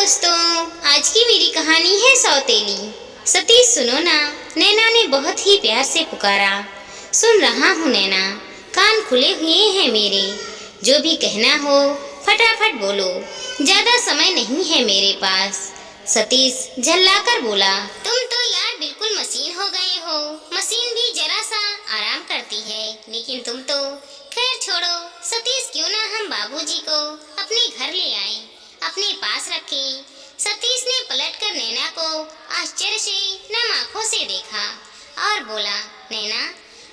दोस्तों, आज की मेरी कहानी है सौतेली। सतीश सुनो ना, नैना ने बहुत ही प्यार से पुकारा। सुन रहा हूँ नैना, कान खुले हुए हैं मेरे। जो भी कहना हो फटाफट बोलो, ज्यादा समय नहीं है मेरे पास। सतीश झल्लाकर बोला, तुम तो यार बिल्कुल मशीन हो गए हो। मशीन भी जरा सा आराम करती है, लेकिन तुम तो खैर छोड़ो। सतीश, क्यों ना हम बाबूजी को अपने घर ले आए, अपने पास रखे। सतीश ने पलटकर नैना को आश्चर्य से नम आंखों से देखा और बोला, नैना,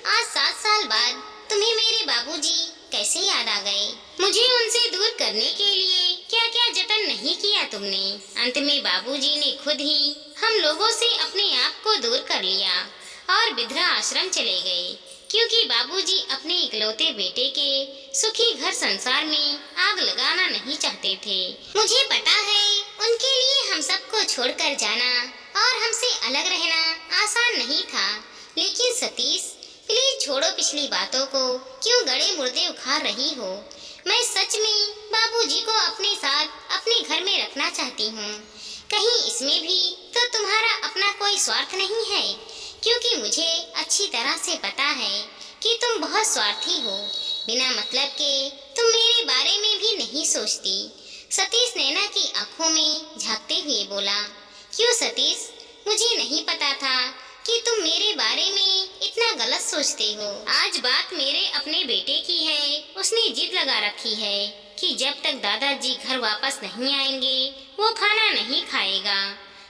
आज 7 साल बाद तुम्हें मेरे बाबूजी कैसे याद आ गए? मुझे उनसे दूर करने के लिए क्या क्या जतन नहीं किया तुमने। अंत में बाबूजी ने खुद ही हम लोगों से अपने आप को दूर कर लिया और वृद्धा आश्रम चले गए, क्योंकि बाबूजी अपने इकलौते बेटे के सुखी घर संसार में आग लगाना नहीं चाहते थे। मुझे पता है उनके लिए हम सबको छोड़कर जाना और हमसे अलग रहना आसान नहीं था, लेकिन सतीश, प्लीज छोड़ो पिछली बातों को। क्यों गड़े मुर्दे उखाड़ रही हो? मैं सच में बाबूजी को अपने साथ अपने घर में रखना चाहती हूँ। कहीं इसमें भी तो तुम्हारा अपना कोई स्वार्थ नहीं है? क्योंकि मुझे अच्छी तरह से पता है कि तुम बहुत स्वार्थी हो। बिना मतलब के तुम मेरे बारे में भी नहीं सोचती। सतीश नैना की आंखों में झांकते हुए बोला, क्यों सतीश, मुझे नहीं पता था कि तुम मेरे बारे में इतना गलत सोचते हो। आज बात मेरे अपने बेटे की है। उसने जिद लगा रखी है कि जब तक दादाजी घर वापस नहीं आएंगे वो खाना नहीं खाएगा।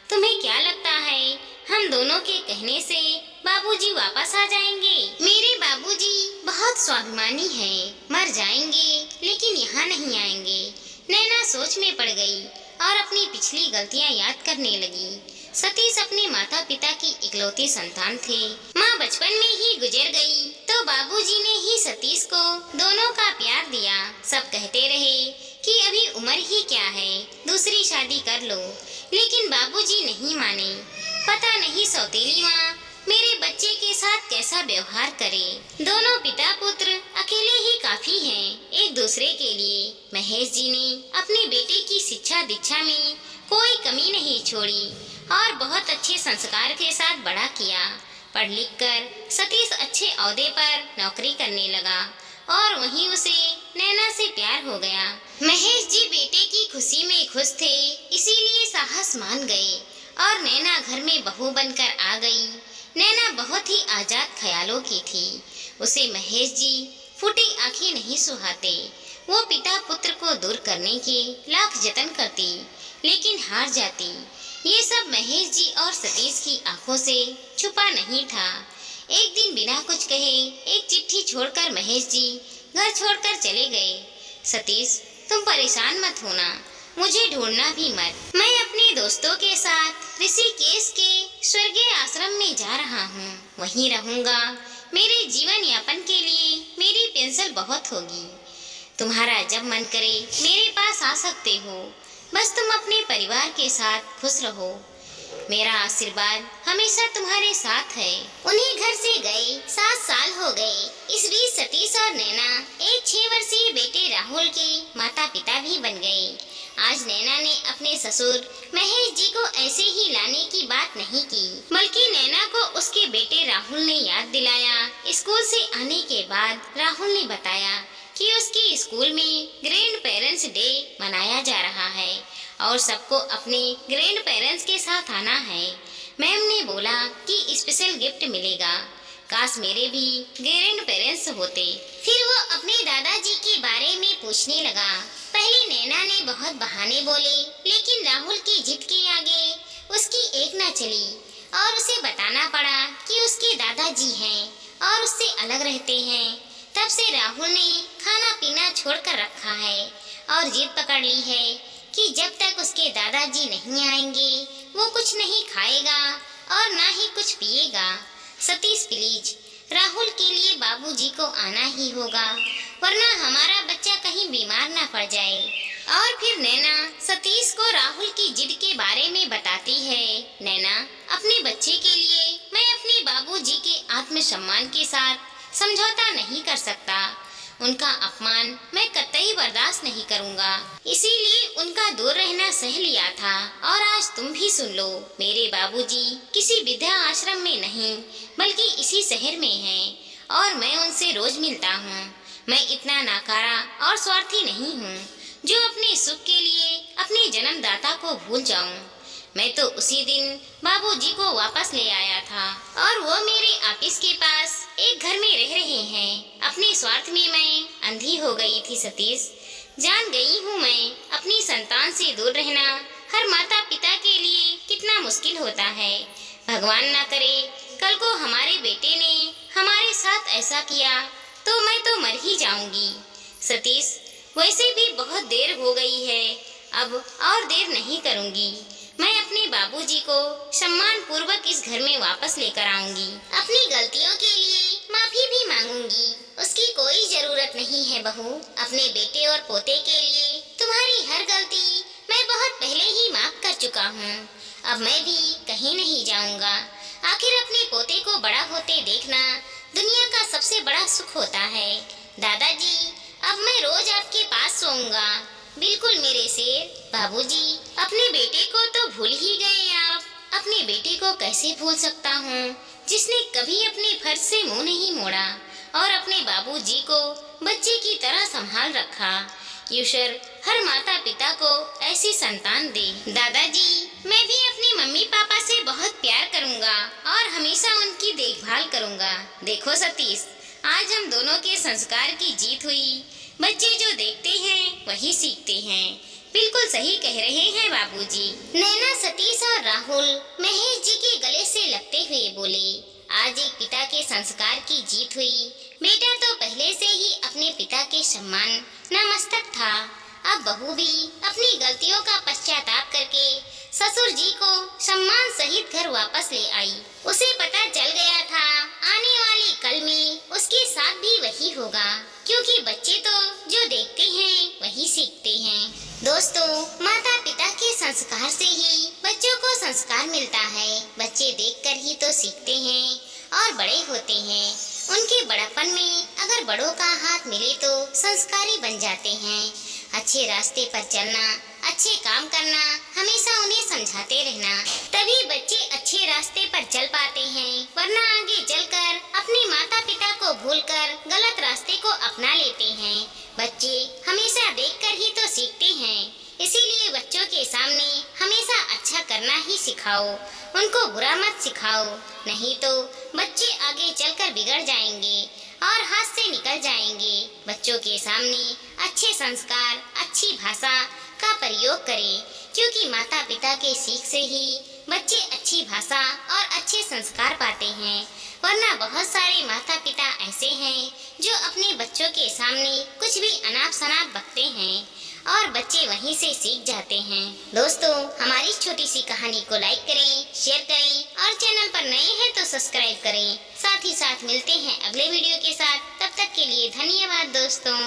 तुम्हें क्या लगता है हम दोनों के कहने से बाबूजी वापस आ जाएंगे? मेरे बाबूजी बहुत स्वाभिमानी हैं, मर जाएंगे लेकिन यहाँ नहीं आएंगे। नैना सोच में पड़ गई और अपनी पिछली गलतियाँ याद करने लगी। सतीश अपने माता पिता की इकलौती संतान थे। माँ बचपन में ही गुजर गई तो बाबूजी ने ही सतीश को दोनों का प्यार दिया। सब कहते रहे कि अभी उम्र ही क्या है, दूसरी शादी कर लो, लेकिन बाबूजी नहीं माने। पता नहीं सौतेली माँ मेरे बच्चे के साथ कैसा व्यवहार करे। दोनों पिता पुत्र अकेले ही काफी हैं एक दूसरे के लिए। महेश जी ने अपने बेटे की शिक्षा दीक्षा में कोई कमी नहीं छोड़ी और बहुत अच्छे संस्कार के साथ बड़ा किया। पढ़ लिख कर सतीश अच्छे ओहदे पर नौकरी करने लगा और वहीं उसे नैना से प्यार हो गया। महेश जी बेटे की खुशी में खुश थे, इसीलिए साहस मान गए और नैना घर में बहू बनकर आ गई। नैना बहुत ही आजाद ख्यालों की थी। उसे महेश जी फूटी आंखें नहीं सुहाते। वो पिता पुत्र को दूर करने के लाख जतन करती, लेकिन हार जाती। ये सब महेश जी और सतीश की आंखों से छुपा नहीं था। एक दिन बिना कुछ कहे एक चिट्ठी छोड़कर महेश जी घर छोड़कर चले गए। सतीश, तुम परेशान मत होना, मुझे ढूंढना भी मत। मैं अपने दोस्तों के साथ ऋषिकेश के स्वर्गीय आश्रम में जा रहा हूँ, वहीं रहूँगा। मेरे जीवन यापन के लिए मेरी पेंशन बहुत होगी। तुम्हारा जब मन करे मेरे पास आ सकते हो। बस तुम अपने परिवार के साथ खुश रहो। मेरा आशीर्वाद हमेशा तुम्हारे साथ है। उन्हीं घर से गए 7 साल हो गए। इस बीच सतीश और नैना एक 6 वर्षीय बेटे राहुल के माता पिता भी बन गए। आज नैना ने अपने ससुर महेश जी को ऐसे ही लाने की बात नहीं की, बल्कि नैना को उसके बेटे राहुल ने याद दिलाया। स्कूल से आने के बाद राहुल ने बताया कि उसके स्कूल में ग्रैंड पेरेंट्स डे मनाया जा रहा है और सबको अपने ग्रैंड पेरेंट्स के साथ आना है। मैम ने बोला कि स्पेशल गिफ्ट मिलेगा। काश मेरे भी ग्रैंड पेरेंट्स होते। फिर वो अपने दादाजी के बारे में पूछने लगा। पहले नैना ने बहुत बहाने बोले, लेकिन राहुल की जिद के आगे उसकी एक न चली और उसे बताना पड़ा कि उसके दादाजी हैं और उससे अलग रहते हैं। तब से राहुल ने खाना पीना छोड़कर रखा है और जिद पकड़ ली है कि जब तक उसके दादाजी नहीं आएंगे वो कुछ नहीं खाएगा और ना ही कुछ पिएगा। सतीश, प्लीज, राहुल के लिए बाबूजी को आना ही होगा, वरना हमारा बच्चा कहीं बीमार ना पड़ जाए। और फिर नैना सतीश को राहुल की जिद के बारे में बताती है। नैना, अपने बच्चे के लिए मैं अपने बाबूजी के आत्मसम्मान के साथ समझौता नहीं कर सकता। उनका अपमान मैं कतई बर्दाश्त नहीं करूँगा। इसीलिए उनका दूर रहना सह लिया था। और आज तुम भी सुन लो, मेरे बाबूजी किसी विद्या आश्रम में नहीं बल्कि इसी शहर में हैं और मैं उनसे रोज मिलता हूँ। मैं इतना नाकारा और स्वार्थी नहीं हूँ जो अपने सुख के लिए अपने जन्मदाता को भूल जाऊं। मैं तो उसी दिन बाबूजी को वापस ले आया था और वो मेरे ऑफिस के पास एक घर में रह रहे हैं। अपने स्वार्थ में मैं अंधी हो गई थी सतीश। जान गई हूँ मैं अपनी संतान से दूर रहना हर माता पिता के लिए कितना मुश्किल होता है। भगवान ना करे कल को हमारे बेटे ने हमारे साथ ऐसा किया तो मैं तो मर ही जाऊंगी। सतीश, वैसे भी बहुत देर हो गई है, अब और देर नहीं करूंगी। मैं अपने बाबूजी को सम्मान पूर्वक इस घर में वापस लेकर आऊंगी। अपनी गलतियों के लिए माफी भी मांगूंगी। उसकी कोई जरूरत नहीं है बहू। अपने बेटे और पोते के लिए तुम्हारी हर गलती मैं बहुत पहले ही माफ कर चुका हूँ। अब मैं भी कहीं नहीं जाऊंगा। आखिर अपने पोते को बड़ा होते देखना दुनिया का सबसे बड़ा सुख होता है। दादाजी, अब मैं रोज आपके पास सोऊंगा। बिल्कुल मेरे शेर। बाबूजी, अपने बेटे को तो भूल ही गए आप। अपने बेटे को कैसे भूल सकता हूँ जिसने कभी अपने फर्ज से मुंह नहीं मोड़ा और अपने बाबूजी को बच्चे की तरह संभाल रखा। ईश्वर हर माता पिता को ऐसी संतान दे। दादाजी, मैं भी अपने मम्मी पापा से बहुत प्यार करूँगा और हमेशा उनकी देखभाल करूँगा। देखो सतीश, आज हम दोनों के संस्कार की जीत हुई। बच्चे जो देखते हैं वही सीखते हैं। बिल्कुल सही कह रहे हैं बाबूजी। नैना सतीश और राहुल महेश जी के गले से लगते हुए बोले, आज एक पिता के संस्कार की जीत हुई। बेटा तो पहले से ही अपने पिता के सम्मान नतमस्तक था। अब बहू भी अपनी गलतियों का पश्चाताप करके ससुर जी को सम्मान सहित घर वापस ले आई। उसे पता चल गया था आने वाली कल में उसके साथ भी वही होगा, क्योंकि बच्चे तो जो देखते हैं वही सीखते हैं। दोस्तों, माता पिता के संस्कार से ही बच्चों को संस्कार मिलता है। बच्चे देखकर ही तो सीखते हैं और बड़े होते हैं। उनके बड़प्पन में अगर बड़ों का हाथ मिले तो संस्कारी बन जाते हैं। अच्छे रास्ते पर चलना, अच्छे काम करना, हमेशा उन्हें समझाते रहना, तभी बच्चे अच्छे रास्ते पर चल पाते हैं। वरना आगे चलकर अपने माता पिता को भूलकर गलत रास्ते को अपना लेते हैं। बच्चे हमेशा देखकर ही तो सीखते हैं। इसीलिए बच्चों के सामने हमेशा अच्छा करना ही सिखाओ, उनको बुरा मत सिखाओ, नहीं तो बच्चे आगे चलकर बिगड़ जाएंगे और हाथ से निकल जाएंगे। बच्चों के सामने अच्छे संस्कार, अच्छी भाषा का प्रयोग करें, क्योंकि माता पिता के सीख से ही बच्चे अच्छी भाषा और अच्छे संस्कार पाते हैं। वरना बहुत सारे माता पिता ऐसे हैं जो अपने बच्चों के सामने कुछ भी अनाप शनाप बकते हैं और बच्चे वहीं से सीख जाते हैं। दोस्तों, हमारी छोटी सी कहानी को लाइक करें, शेयर करें और चैनल पर नए हैं तो सब्सक्राइब करें। साथ ही साथ मिलते हैं अगले वीडियो के साथ। तब तक के लिए धन्यवाद दोस्तों।